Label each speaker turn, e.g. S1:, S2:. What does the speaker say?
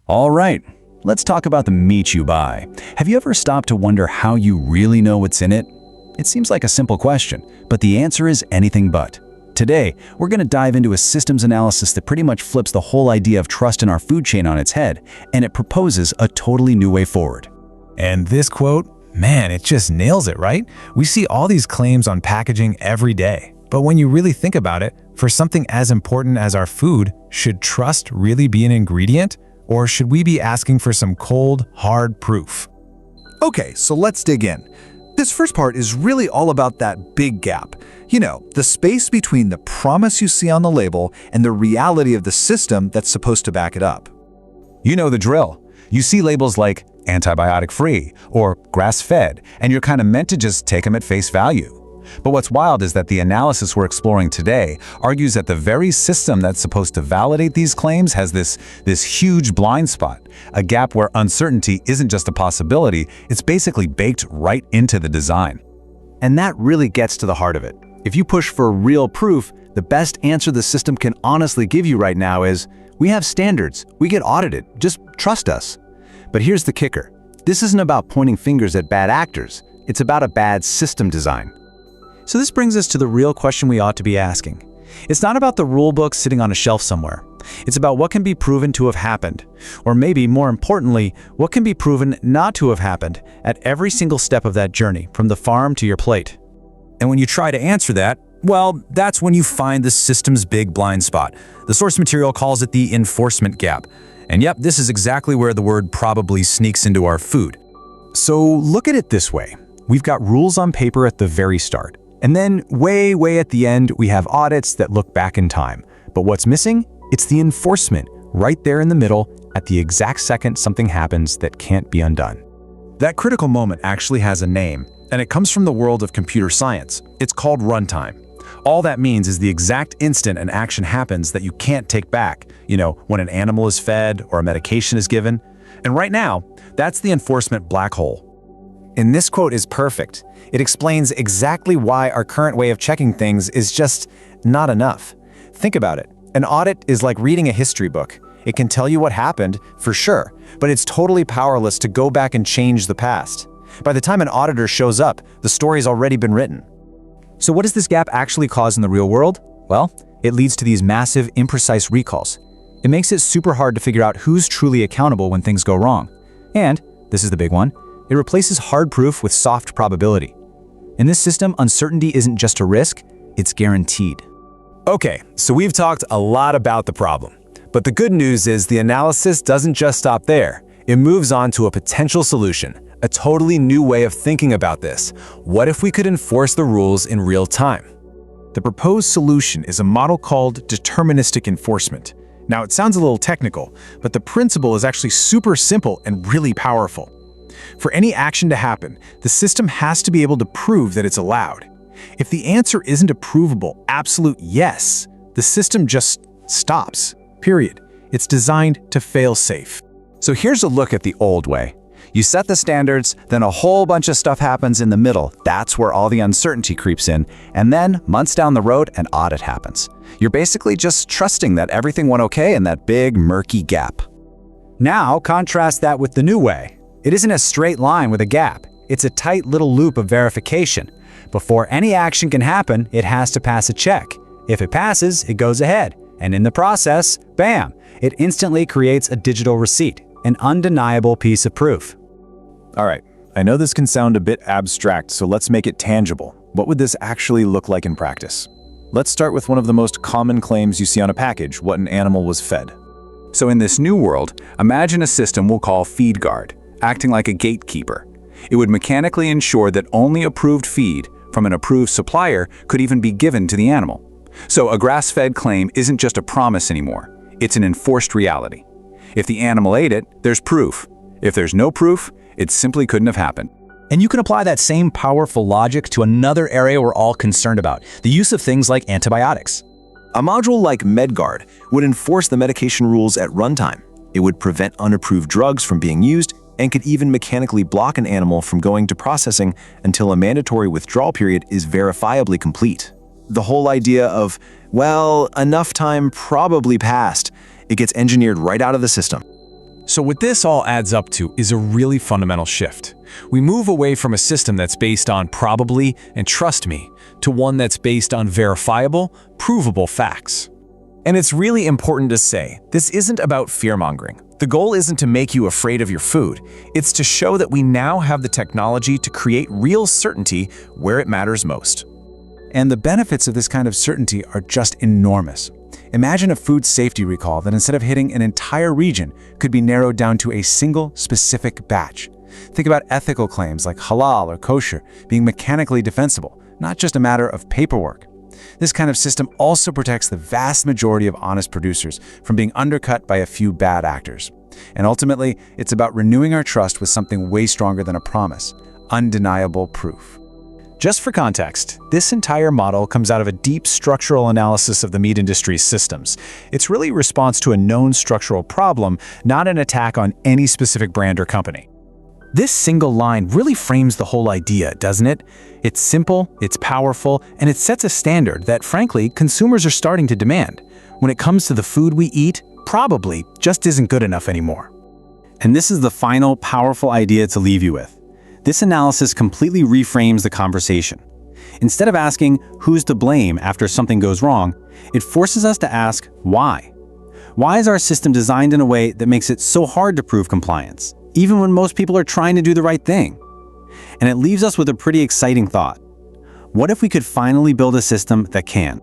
S1: All right, let's talk about the meat you buy. Have you ever stopped to wonder how you really know what's in it? It seems like a simple question, but the answer is anything but. Today, we're going to dive into a systems analysis that pretty much flips the whole idea of trust in our food chain on its head, and it proposes a totally new way forward.
S2: And this quote, man, it just nails it, right? We see all these claims on packaging every day. But when you really think about it, for something as important as our food, should trust really be an ingredient? Or should we be asking for some cold, hard proof?
S3: Okay, so let's dig in. This first part is really all about that big gap. You know, the space between the promise you see on the label and the reality of the system that's supposed to back it up.
S1: You know the drill. You see labels like antibiotic-free or grass-fed, and you're kind of meant to just take them at face value. But what's wild is that the analysis we're exploring today argues that the very system that's supposed to validate these claims has this huge blind spot, a gap where uncertainty isn't just a possibility, it's basically baked right into the design.
S4: And that really gets to the heart of it. If you push for real proof, the best answer the system can honestly give you right now is, we have standards, we get audited, just trust us. But here's the kicker. This isn't about pointing fingers at bad actors, it's about a bad system design. So this brings us to the real question we ought to be asking. It's not about the rule book sitting on a shelf somewhere. It's about what can be proven to have happened, or maybe more importantly, what can be proven not to have happened at every single step of that journey, from the farm to your plate.
S1: And when you try to answer that, well, that's when you find the system's big blind spot. The source material calls it the enforcement gap. And yep, this is exactly where the word probably sneaks into our food. So look at it this way. We've got rules on paper at the very start. And then way at the end, we have audits that look back in time. But what's missing? It's the enforcement, right there in the middle, at the exact second something happens that can't be undone.
S3: That critical moment actually has a name, and it comes from the world of computer science. It's called runtime. All that means is the exact instant an action happens that you can't take back. You know, when an animal is fed or a medication is given. And right now, that's the enforcement black hole.
S2: And this quote is perfect. It explains exactly why our current way of checking things is just not enough. Think about it. An audit is like reading a history book. It can tell you what happened, for sure, but it's totally powerless to go back and change the past. By the time an auditor shows up, the story's already been written.
S4: So what does this gap actually cause in the real world? Well, it leads to these massive, imprecise recalls. It makes it super hard to figure out who's truly accountable when things go wrong. And, this is the big one, it replaces hard proof with soft probability. In this system, uncertainty isn't just a risk, it's guaranteed.
S1: Okay, so we've talked a lot about the problem. But the good news is the analysis doesn't just stop there. It moves on to a potential solution, a totally new way of thinking about this. What if we could enforce the rules in real time?
S3: The proposed solution is a model called deterministic enforcement. Now, it sounds a little technical, but the principle is actually super simple and really powerful. For any action to happen, the system has to be able to prove that it's allowed. If the answer isn't a provable, absolute yes, the system just stops, period. It's designed to fail safe.
S4: So here's a look at the old way. You set the standards, then a whole bunch of stuff happens in the middle. That's where all the uncertainty creeps in. And then, months down the road, an audit happens. You're basically just trusting that everything went okay in that big, murky gap. Now, contrast that with the new way. It isn't a straight line with a gap. It's a tight little loop of verification. Before any action can happen, it has to pass a check. If it passes, it goes ahead. And in the process, bam, it instantly creates a digital receipt, an undeniable piece of proof.
S3: All right, I know this can sound a bit abstract, so let's make it tangible. What would this actually look like in practice? Let's start with one of the most common claims you see on a package, what an animal was fed.
S1: So in this new world, imagine a system we'll call MeatGuard, acting like a gatekeeper. It would mechanically ensure that only approved feed from an approved supplier could even be given to the animal. So a grass-fed claim isn't just a promise anymore. It's an enforced reality. If the animal ate it, there's proof. If there's no proof, it simply couldn't have happened.
S4: And you can apply that same powerful logic to another area we're all concerned about, the use of things like antibiotics.
S5: A module like MeatGuard would enforce the medication rules at runtime. It would prevent unapproved drugs from being used and could even mechanically block an animal from going to processing until a mandatory withdrawal period is verifiably complete. The whole idea of, well, enough time probably passed, it gets engineered right out of the system.
S3: So what this all adds up to is a really fundamental shift. We move away from a system that's based on probably and trust me to one that's based on verifiable, provable facts.
S2: And it's really important to say, this isn't about fear-mongering. The goal isn't to make you afraid of your food. It's to show that we now have the technology to create real certainty where it matters most. And the benefits of this kind of certainty are just enormous. Imagine a food safety recall that instead of hitting an entire region could be narrowed down to a single specific batch. Think about ethical claims like halal or kosher being mechanically defensible, not just a matter of paperwork. This kind of system also protects the vast majority of honest producers from being undercut by a few bad actors. And ultimately, it's about renewing our trust with something way stronger than a promise: undeniable proof. Just for context, this entire model comes out of a deep structural analysis of the meat industry's systems. It's really a response to a known structural problem, not an attack on any specific brand or company. This single line really frames the whole idea, doesn't it? It's simple, it's powerful, and it sets a standard that, frankly, consumers are starting to demand. When it comes to the food we eat, probably just isn't good enough anymore.
S6: And this is the final, powerful idea to leave you with. This analysis completely reframes the conversation. Instead of asking who's to blame after something goes wrong, it forces us to ask why. Why is our system designed in a way that makes it so hard to prove compliance, even when most people are trying to do the right thing? And it leaves us with a pretty exciting thought. What if we could finally build a system that can?